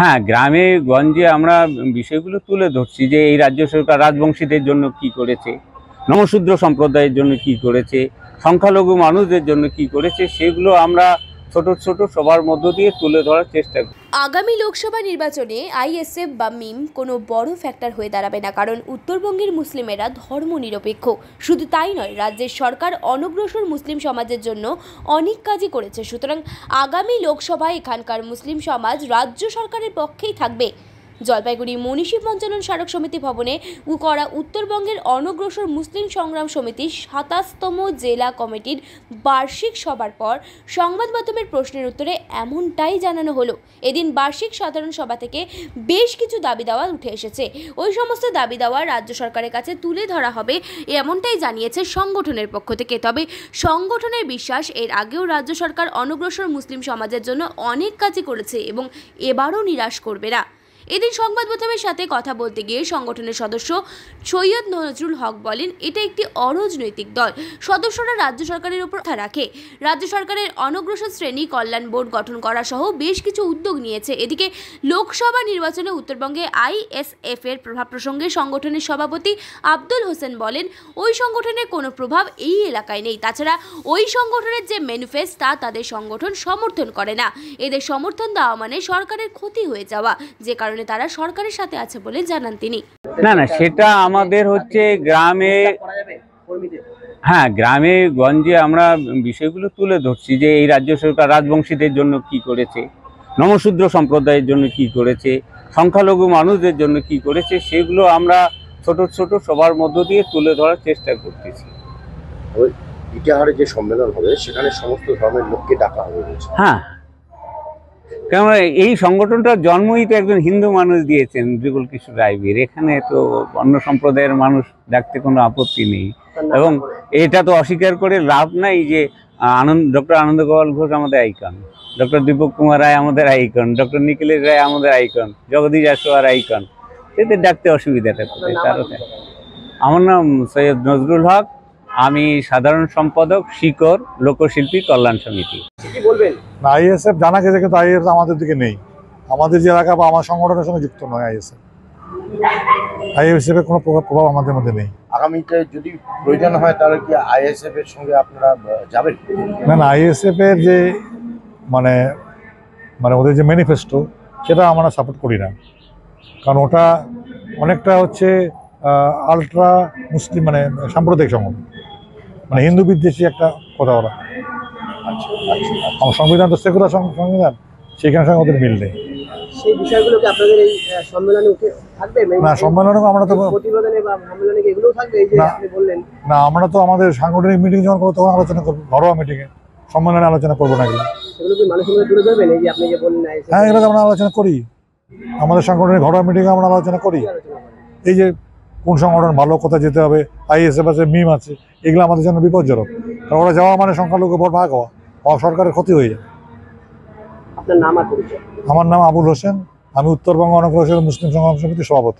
হ্যাঁ, গ্রামে গঞ্জে আমরা বিষয়গুলো তুলে ধরছি যে এই রাজ্য সরকার রাজবংশীদের জন্য কি করেছে, নমশূদ্র সম্প্রদায়ের জন্য কি করেছে, সংখ্যালঘু মানুষদের জন্য কি করেছে, সেগুলো আমরা ছোট ছোট সবার মধ্য দিয়ে তুলে ধরার চেষ্টা করি। আগামী লোকসভা নির্বাচনে আইএসএফ বা মিম কোনো বড় ফ্যাক্টর হয়ে দাঁড়াবে না, কারণ উত্তরবঙ্গের মুসলিমেরা ধর্মনিরপেক্ষ। শুধু তাই নয়, রাজ্যের সরকার অনগ্রসর মুসলিম সমাজের জন্য অনেক কাজই করেছে। সুতরাং আগামী লোকসভায় এখানকার মুসলিম সমাজ রাজ্য সরকারের পক্ষেই থাকবে। জলপাইগুড়ি মনীষী পঞ্চানন স্মারক সমিতি ভবনে করা উত্তরবঙ্গের অনগ্রসর মুসলিম সংগ্রাম সমিতির ২৭তম জেলা কমিটির বার্ষিক সভার পর সংবাদ মাধ্যমের প্রশ্নের উত্তরে এমনটাই জানানো হলো। এদিন বার্ষিক সাধারণ সভা থেকে বেশ কিছু দাবি দাওয়া উঠে এসেছে। ওই সমস্ত দাবি দাওয়া রাজ্য সরকারের কাছে তুলে ধরা হবে, এমনটাই জানিয়েছে সংগঠনের পক্ষ থেকে। তবে সংগঠনের বিশ্বাস, এর আগেও রাজ্য সরকার অনগ্রসর মুসলিম সমাজের জন্য অনেক কাজই করেছে এবং এবারও নিরাশ করবে না। এদিন সংবাদ মাধ্যমের সাথে কথা বলতে গিয়ে সংগঠনের সদস্য সৈয়দ নজরুল হক বলেন, এটা একটি অরাজনৈতিক দল। সদস্যরা রাজ্য সরকারের উপর আস্থা রাখে। রাজ্য সরকারের অনগ্রসর শ্রেণী কল্যাণ বোর্ড গঠন করা সহ বেশ কিছু উদ্যোগ নিয়েছে। এদিকে লোকসভা নির্বাচনে উত্তরবঙ্গে আইএসএফ এর প্রভাব প্রসঙ্গে সংগঠনের সভাপতি আব্দুল হোসেন বলেন, ওই সংগঠনের কোনো প্রভাব এই এলাকায় নেই। তাছাড়া ওই সংগঠনের যে ম্যানিফেস্টো তা তাদের সংগঠন সমর্থন করে না। এদের সমর্থন দেওয়া মানে সরকারের ক্ষতি হয়ে যাওয়া, যে কারণে তারা সরকারের সাথে আছে বলে জানান তিনি। না, সেটা আমাদের হচ্ছে গ্রামে, হ্যাঁ, গ্রামে গঞ্জে আমরা বিষয়গুলো তুলে ধরছি যে এই রাজ্য সরকার রাজবংশীদের জন্য কি করেছে, নমশূদ্র সম্প্রদায়ের জন্য কি করেছে, সংখ্যালঘু মানুষদের জন্য কি করেছে, সেগুলো আমরা ছোট ছোট সবার মধ্য দিয়ে তুলে ধরার চেষ্টা করতেছি। ইটাহারে যে সম্মেলন হবে সেখানে সমস্ত ধর্মের লোককে ডাকা হবে। হ্যাঁ, কেননা এই সংগঠনটার জন্মই তো একজন হিন্দু মানুষ দিয়েছেন, যুগল কিশোর রায়বীর। এখানে তো অন্য সম্প্রদায়ের মানুষ ডাকতে কোনো আপত্তি নেই, এবং এটা তো অস্বীকার করে লাভ নাই যে ডক্টর আনন্দ গোপাল ঘোষ আমাদের আইকন, ডক্টর দীপক কুমার রায় আমাদের আইকন, ডক্টর নিখিলেশ রায় আমাদের আইকন, জগদীশ আসোয়ার আইকন। এদের ডাকতে অসুবিধাটা কোথায়? কারণে আমার নাম সৈয়দ নজরুল হক, আমি সাধারণ সম্পাদক শিকড় লোকশিল্পী কল্যাণ সমিতি। না, আইএসএফ জানা গেছে, কিন্তু আইএসএফ আমাদের দিকে নেই। আমাদের যে এলাকা বা আমার সংগঠনের সঙ্গে যুক্ত নয় আইএসএফ এর কোনো প্রভাব আমাদের মধ্যে নেই। আগামীতে যদি প্রয়োজন হয় তাহলে কি আইএসএফ এর সঙ্গে আপনারা যাবেন? না, আইএসএফ এর যে মানে ওদের যে ম্যানিফেস্টো, সেটা আমরা সাপোর্ট করি না। কারণ ওটা অনেকটা হচ্ছে আলট্রা মুসলিম, সাম্প্রদায়িক সংগঠন, হিন্দু বিদ্বেষী একটা কথা বলা। আমার সংবিধান তো সেকুলার সংবিধান, সেখানে সঙ্গে ওদের মিল নেই। সেই বিষয়গুলোকে আপনাদের এই সম্মেলনে উঠে থাকবে? না, সম্মেলনে আমরা তো প্রতিবেদনে বা সম্মেলনে এগুলোও থাকবে? এই যে আপনি বললেন, না, আমরা তো আমাদের সাংগঠনিক মিটিং যখন করবো তখন আলোচনা করবো, ঘরোয়া মিটিংয়ে, সম্মেলনে আলোচনা করবো না। এগুলো সেগুলো কি মানুষের মধ্যে তুলে ধরবেন? এই যে আপনি যে বললেন, হ্যাঁ, এগুলো আমরা আলোচনা করি, আমাদের সাংগঠনিক ঘরোয়া মিটিংয়ে আমরা আলোচনা করি। এই যে কোন সংগঠন ভালো, কোথায় যেতে হবে, আইএসএফ আছে, মিম আছে, এগুলো আমাদের জন্য বিপজ্জনক। কারণ ওরা যাওয়া মানে সংখ্যালঘু ভোট ভাগ হওয়া, সরকারের ক্ষতি হয়ে যায়। আপনার নাম আর পরিচয়? আমার নাম আবুল হোসেন, আমি উত্তরবঙ্গ অনগ্রসর মুসলিম সংগ্রাম সমিতির সভাপতি।